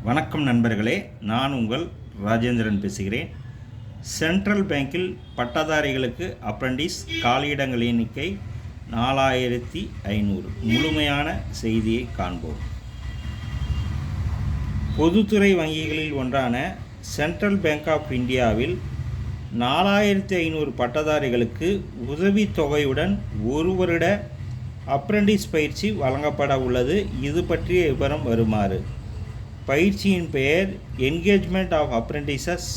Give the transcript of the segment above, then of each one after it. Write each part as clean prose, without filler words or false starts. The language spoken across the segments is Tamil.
வணக்கம் நண்பர்களே, நான் உங்கள் ராஜேந்திரன் பேசுகிறேன். சென்ட்ரல் பேங்கில் பட்டதாரிகளுக்கு அப்ரண்டிஸ் காலியிடங்கள் எண்ணிக்கை 4500. முழுமையான செய்தியை காண்போம். பொதுத்துறை வங்கிகளில் ஒன்றான சென்ட்ரல் பேங்க் ஆஃப் இந்தியாவில் 4500 பட்டதாரிகளுக்கு உதவித்தொகையுடன் ஒரு வருட அப்ரண்டிஸ் பயிற்சி வழங்கப்பட உள்ளது. இது பற்றிய விவரம் வருமாறு. பயிற்சியின் பெயர் என்கேஜ்மெண்ட் ஆஃப் அப்ரெண்டிசஸ்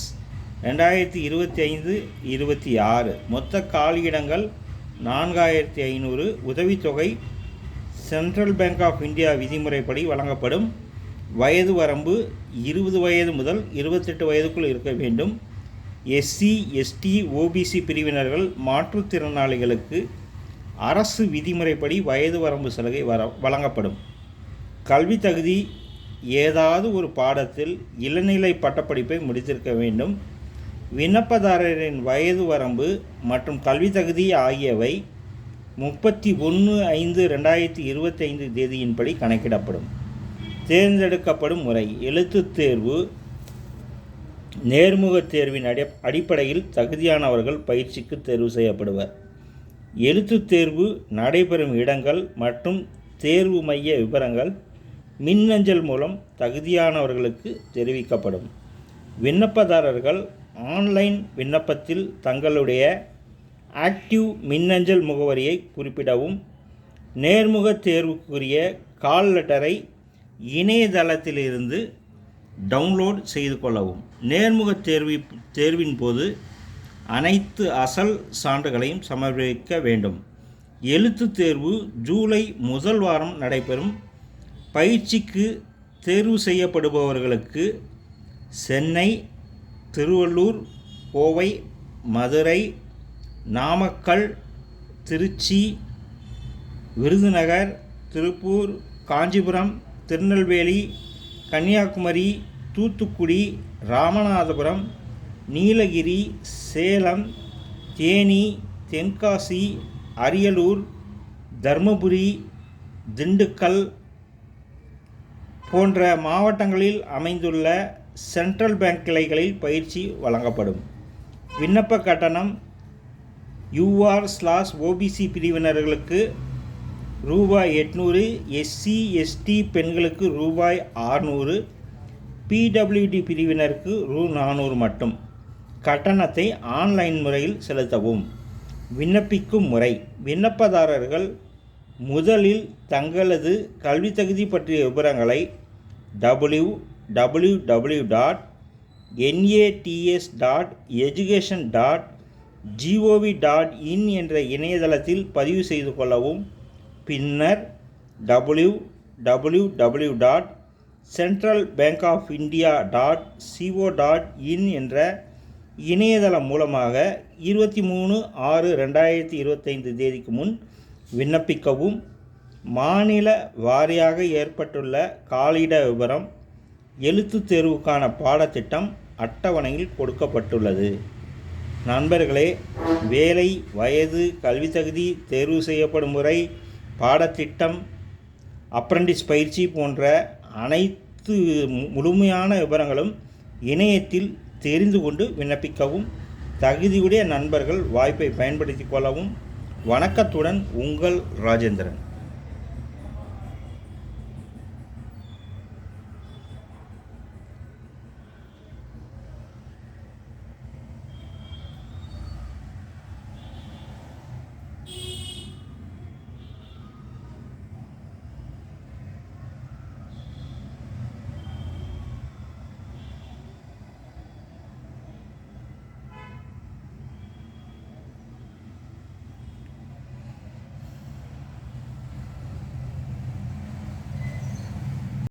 2025-26. மொத்த காலியிடங்கள் 4500. உதவித்தொகை சென்ட்ரல் பேங்க் ஆஃப் இந்தியா விதிமுறைப்படி வழங்கப்படும். வயது வரம்பு 20 வயது முதல் 28 வயதுக்குள் இருக்க வேண்டும். எஸ்சி, எஸ்டி, ஓபிசி பிரிவினர்கள், மாற்றுத்திறனாளிகளுக்கு அரசு விதிமுறைப்படி வயது வரம்பு சலுகை வழங்கப்படும். கல்வி தகுதி ஏதாவது ஒரு பாடத்தில் இளநிலை பட்டப்படிப்பை முடித்திருக்க வேண்டும். விண்ணப்பதாரரின் வயது வரம்பு மற்றும் கல்வி தகுதி ஆகியவை 31/5/2025 தேதியின்படி கணக்கிடப்படும். தேர்ந்தெடுக்கப்படும் முறை: எழுத்துத் தேர்வு. நேர்முகத் தேர்வின் அடிப்படையில் தகுதியானவர்கள் பயிற்சிக்கு தேர்வு செய்யப்படுவர். எழுத்துத் தேர்வு நடைபெறும் இடங்கள் மற்றும் தேர்வு மைய விவரங்கள் மின்னஞ்சல் மூலம் தகுதியானவர்களுக்கு தெரிவிக்கப்படும். விண்ணப்பதாரர்கள் ஆன்லைன் விண்ணப்பத்தில் தங்களுடைய ஆக்டிவ் மின்னஞ்சல் முகவரியை குறிப்பிடவும். நேர்முகத் தேர்வுக்குரிய கால் லெட்டரை இணையதளத்திலிருந்து டவுன்லோட் செய்து கொள்ளவும். நேர்முகத் தேர்வின் போது அனைத்து அசல் சான்றுகளையும் சமர்ப்பிக்க வேண்டும். எழுத்துத் தேர்வு ஜூலை முதல் வாரம் நடைபெறும். பயிற்சிக்கு தேர்வு செய்யப்படுபவர்களுக்கு சென்னை, திருவள்ளூர், கோவை, மதுரை, நாமக்கல், திருச்சி, விருதுநகர், திருப்பூர், காஞ்சிபுரம், திருநெல்வேலி, கன்னியாகுமரி, தூத்துக்குடி, ராமநாதபுரம், நீலகிரி, சேலம், தேனி, தென்காசி, அரியலூர், தர்மபுரி, திண்டுக்கல் போன்ற மாவட்டங்களில் அமைந்துள்ள சென்ட்ரல் பேங்க் கிளைகளில் பயிற்சி வழங்கப்படும். விண்ணப்ப கட்டணம் UR/OBC பிரிவினர்களுக்கு ₹800, எஸ்சி, எஸ்டி பெண்களுக்கு ₹600, PWD பிரிவினருக்கு ₹400 மட்டும். கட்டணத்தை ஆன்லைன் முறையில் செலுத்தவும். விண்ணப்பிக்கும் முறை: விண்ணப்பதாரர்கள் முதலில் தங்களது கல்வி தகுதி பற்றிய விவரங்களை www.nats.education.gov.in என்ற இணையதளத்தில் பதிவு செய்து கொள்ளவும். பின்னர் www.centralbankofindia.co.in என்ற இணையதளம் மூலமாக 23/6/2025 தேதிக்கு முன் விண்ணப்பிக்கவும். மாநில வாரியாக ஏற்பட்டுள்ள காலியிட விவரம், எழுத்துத் தேர்வுக்கான பாடத்திட்டம் அட்டவணையில் கொடுக்கப்பட்டுள்ளது. நண்பர்களே, வேலை, வயது, கல்வி தகுதி, தேர்வு செய்யப்படும் முறை, பாடத்திட்டம், அப்ரண்டிஸ் பயிற்சி போன்ற அனைத்து முழுமையான விவரங்களும் இணையத்தில் தெரிந்து கொண்டு விண்ணப்பிக்கவும். தகுதியுடைய நண்பர்கள் வாய்ப்பை பயன்படுத்திக் கொள்ளவும். வணக்கத்துடன் உங்கள் ராஜேந்திரன்.